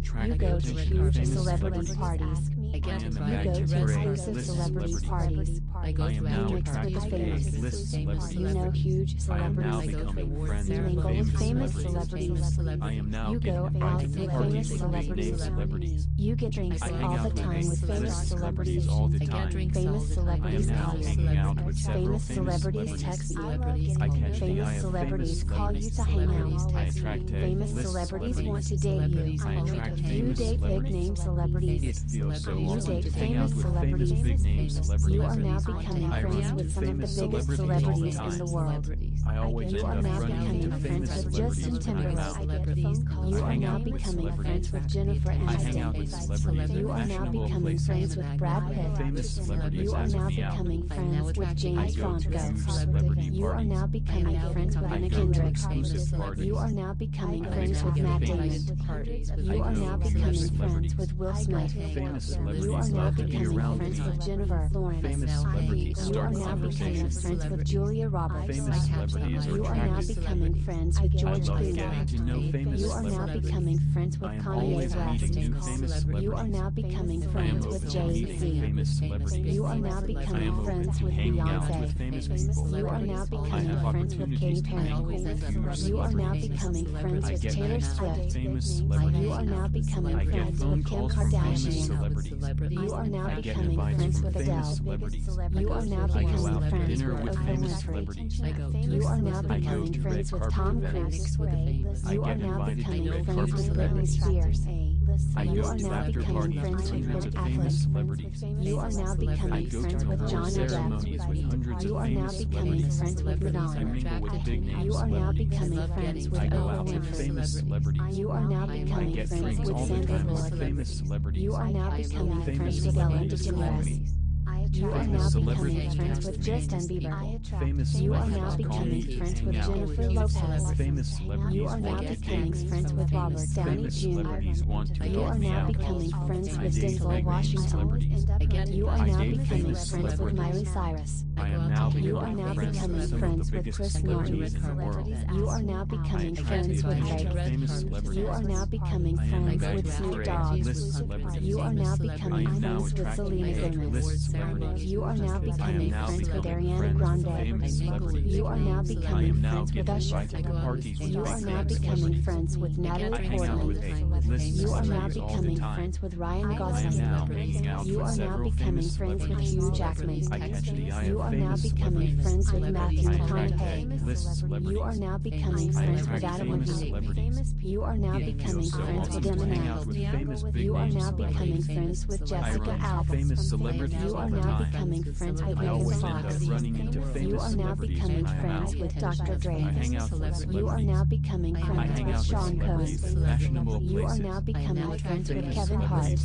You go to huge celebrity parties. You go to exclusive celebrity parties. You mix with the famous. You know huge celebrities. You mingle with famous celebrities. You go out with famous celebrities. You get drinks all the time with famous celebrities. Famous celebrities call you. Famous celebrities text you. Famous celebrities call you to hang out. Famous celebrities want to date you. You date big name celebrities. You date famous celebrities. You are now becoming friends with some of the biggest celebrities in the world. You are now becoming friends with Justin Timberlake. You are now becoming friends with Jennifer Aniston. You are now becoming friends with Brad Pitt. You are now becoming friends with James Franco. You are now becoming friends with Anna Kendrick. You are now becoming friends with Matt Damon. You are now becoming friends with Will Smith. You are now becoming friends with Jennifer Lawrence. You are now becoming friends with Julia Roberts. You are now becoming friends with George Clooney. You are now becoming friends with Kanye West. You are now becoming friends with Jay-Z. You are now becoming friends with Beyonce. You are now becoming friends with Katy Perry. You are now becoming friends with Taylor Swift. You are now becoming friends with Kim Kardashian. You are now becoming friends with Adele. You are now becoming friends with Oprah Winfrey. You are now becoming friends with Tom Cruise. You are now becoming friends with Britney Spears. You are now becoming friends with Ben Affleck. You are now becoming friends with John Depp. You are now becoming friends with Madonna. You are now becoming friends with Oprah Winfrey. You are now becoming friends with Sandra Bullock. You are now becoming friends with Ellen DeGeneres. You are now becoming friends with Justin Bieber. You are now becoming friends with Jennifer Lopez. You are now becoming friends with Robert Downey Jr. You are now becoming friends with Denzel Washington. You are now becoming friends with Miley Cyrus. You are now becoming friends with Chris Martin. You are now becoming friends with Drake. You are now becoming friends with Snoop Dogg. You are now becoming friends with Selena Gomez. You are now becoming friends with Ariana Grande. You are now becoming friends with Usher. You are now becoming friends with Natalie Portman. You are now becoming friends with Ryan Gosling. You are now becoming friends with Hugh Jackman. You are now becoming friends with Matthew McConaughey. You are now becoming friends with Adam Levine. You are now becoming friends with Eminem. You are now becoming friends with Jessica Alba. You are now becoming friends with Megan Fox. You are now becoming friends with Dr. Dre. You are now becoming friends with Sean Combs. You are now becoming friends with Kevin Hart.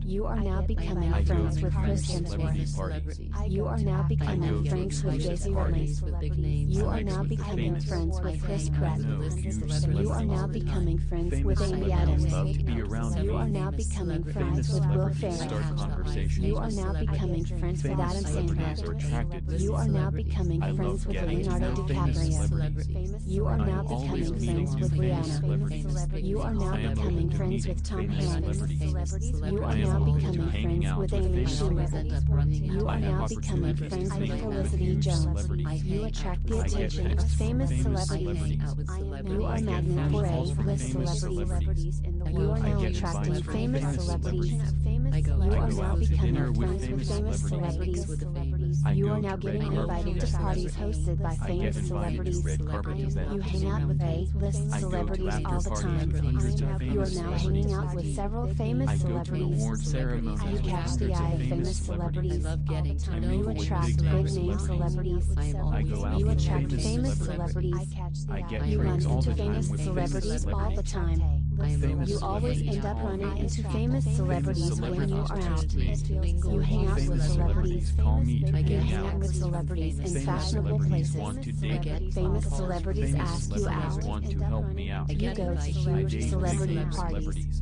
You are now becoming friends with Chris Hemsworth. You are now becoming friends with J.C. Ridley. You are now becoming friends with Chris Pratt. You are now becoming friends with Amy Adams. You are now becoming friends with Will Ferrell. You are now becoming friends with Adam Sandler. You are now becoming friends with Leonardo DiCaprio. You are now becoming friends with Rihanna. You are now becoming friends with Tom Hanks. You are now becoming friends with Amy Schumer. You are now becoming friends with Felicity Jones. You attract the attention of famous celebrities. You are magnet for A-list celebrities. You are now attracting famous celebrities. You are now becoming friends with famous celebrities. You are now getting invited to parties hosted by famous celebrities. You hang out with A-list celebrities all the time. You are now hanging out with several famous celebrities. You catch the eye of famous celebrities. You attract big-name celebrities. You attract famous celebrities. You run into famous celebrities all the time. You always end up running into famous celebrities when you are out. You hang out with celebrities. You hang out with celebrities in fashionable places. Famous celebrities ask you out. You go to huge celebrity parties.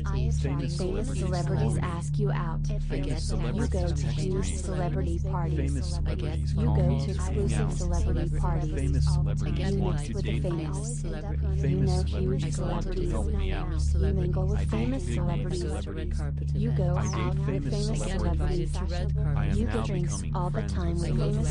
Famous celebrities ask you out. You go to huge celebrity parties. You go to exclusive celebrity parties. Famous celebrities You want mix to with the date me. famous. You Famous know celebrities huge want to celebrities. help me out. You mingle with I date famous big name celebrities. celebrities. You go I out date with famous famous celebrities. celebrities. I am You now get drinks becoming all the friends time with with famous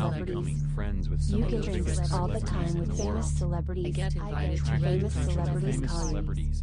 now celebrities. becoming friends with some You of the get biggest drinks all the celebrities time in with the famous world. celebrities. I get Famous attracted to celebrities famous colleagues. celebrities.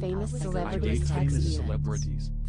Famous I celebrities date text famous you. celebrities.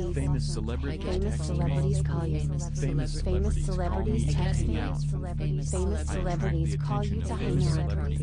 celebrities. Famous celebrities Famous text celebrities me. call you. Famous Famous celebrities call me celebrities to text hang me. out. Famous I attract celebrities the call you attention to of hang famous out. celebrities.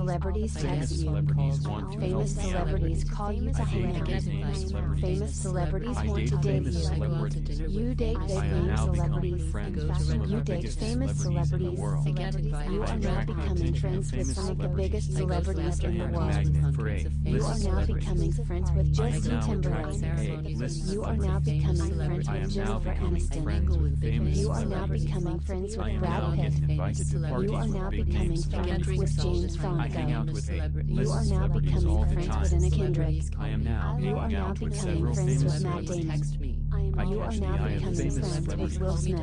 celebrities text you. Famous celebrities call you to hang out. Famous celebrities want to date you. You date big name celebrities. You date biggest famous celebrities in the celebrities. world. You are now becoming friends with some of the biggest celebrities in the I am a world. magnet for A. You List are now celebrities. becoming friends with I am Justin now Timberlake. attracting A. List You are now celebrities. becoming friends I with am now Jennifer becoming Aniston. friends with famous You are now celebrities. becoming friends I with am now Brad Pitt. getting invited to You parties are with now big name becoming friends celebrities. with James I Franco. hang out with A. You List are now celebrities becoming all the friends with time. Anna Kendrick. I am now You are hanging now out with becoming several friends famous with Matt celebrities. Damon. I You are catch the now eye of becoming famous friends with celebrities. Will Smith.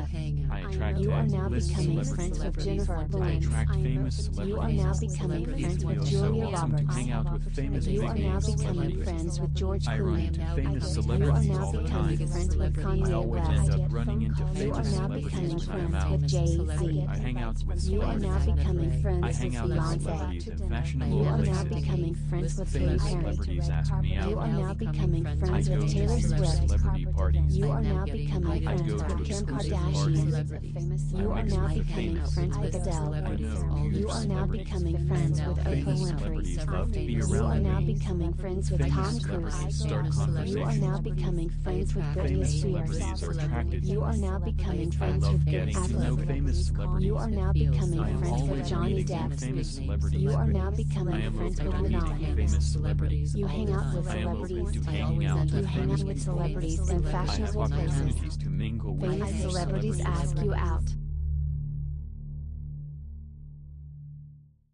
I attract You are A. now List becoming celebrities. friends with Jennifer I Lawrence. attract famous You are celebrities. now becoming It friends with feels so Julia awesome to Roberts. hang out with famous You big are now name becoming celebrities. friends with George I run Clooney. into famous You are celebrities now all the becoming time. friends with I Kanye always West. end up running into You are famous now celebrities becoming when I'm friends out. with Jay-Z. I hang out with You are now celebrities. becoming I friends with hang out with celebrities Beyonce. in fashionable You are now places. becoming friends with Katy Famous Perry. celebrities ask me out. You are now becoming I friends go with to Taylor Swift. celebrity parties. You are now becoming I friends go to with Kim exclusive Kardashian. parties. You I are mix now with the becoming famous. friends with I Adele. know huge You are now celebrities. becoming friends with Oprah Famous Winfrey. celebrities love to be You are around now me. becoming friends with Famous Tom celebrities Cruise. start You are conversations. now becoming friends with Britney Famous Spears. celebrities are attracted to You are me. now becoming I friends love with Ben getting to know Affleck. famous celebrities. You are now becoming I am friends with always Johnny meeting new Depp. famous celebrities. You are now I becoming am friends open with to meeting Madonna. famous celebrities. You hang out with I am open celebrities. to hanging out You with hang famous out with people. celebrities in I have fashionable places. opportunities to mingle with Famous famous celebrities ask you out.